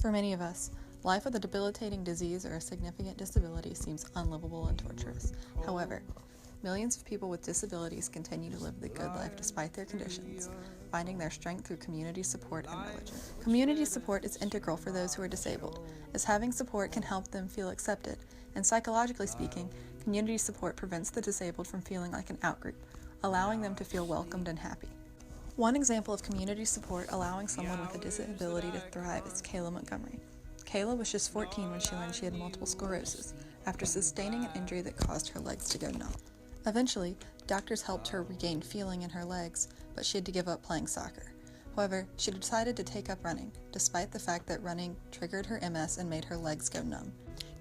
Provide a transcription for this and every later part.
For many of us, life with a debilitating disease or a significant disability seems unlivable and torturous. However, millions of people with disabilities continue to live the good life despite their conditions, finding their strength through community support and religion. Community support is integral for those who are disabled, as having support can help them feel accepted, and psychologically speaking, community support prevents the disabled from feeling like an outgroup, allowing them to feel welcomed and happy. One example of community support allowing someone with a disability to thrive is Kayla Montgomery. Kayla was just 14 when she learned she had multiple sclerosis, after sustaining an injury that caused her legs to go numb. Eventually, doctors helped her regain feeling in her legs, but she had to give up playing soccer. However, she decided to take up running, despite the fact that running triggered her MS and made her legs go numb.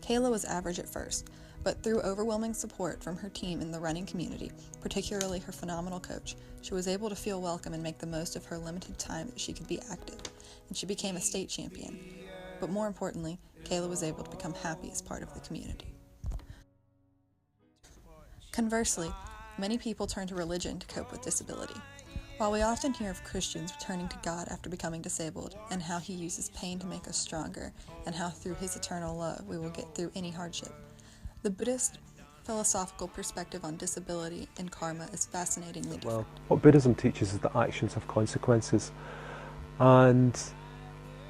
Kayla was average at first, but through overwhelming support from her team in the running community, particularly her phenomenal coach, she was able to feel welcome and make the most of her limited time that she could be active, and she became a state champion. But more importantly, Kayla was able to become happy as part of the community. Conversely, many people turn to religion to cope with disability. While we often hear of Christians returning to God after becoming disabled, and how He uses pain to make us stronger, and how through His eternal love we will get through any hardship, the Buddhist philosophical perspective on disability and karma is fascinatingly different. Well, what Buddhism teaches is that actions have consequences, and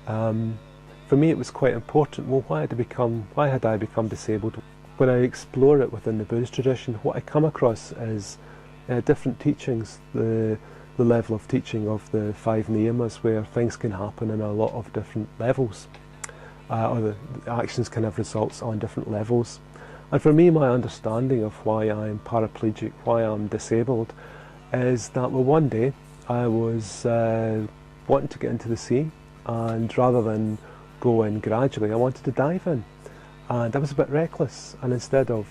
for me it was quite important. Well, why had I become disabled? When I explore it within the Buddhist tradition, what I come across is different teachings, the level of teaching of the 5 niyamas, where things can happen in a lot of different levels, or the actions can have results on different levels. And for me, my understanding of why I'm paraplegic, why I'm disabled, is that, well, one day I was wanting to get into the sea, and rather than go in gradually, I wanted to dive in. And I was a bit reckless, and instead of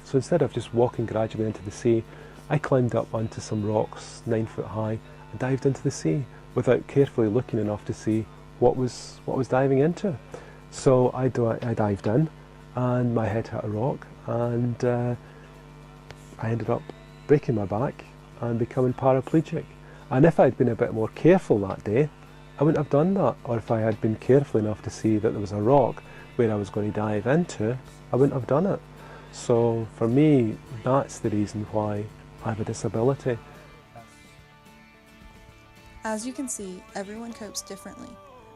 just walking gradually into the sea, I climbed up onto some rocks 9 foot high and dived into the sea without carefully looking enough to see what was diving into. So I dived in, and my head hit a rock, and I ended up breaking my back and becoming paraplegic. And if I'd been a bit more careful that day, I wouldn't have done that. Or if I had been careful enough to see that there was a rock where I was going to dive into, I wouldn't have done it. So for me, that's the reason why I have a disability. As you can see, everyone copes differently,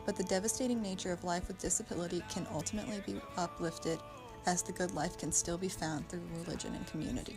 but the devastating nature of life with disability can ultimately be uplifted, as the good life can still be found through religion and community.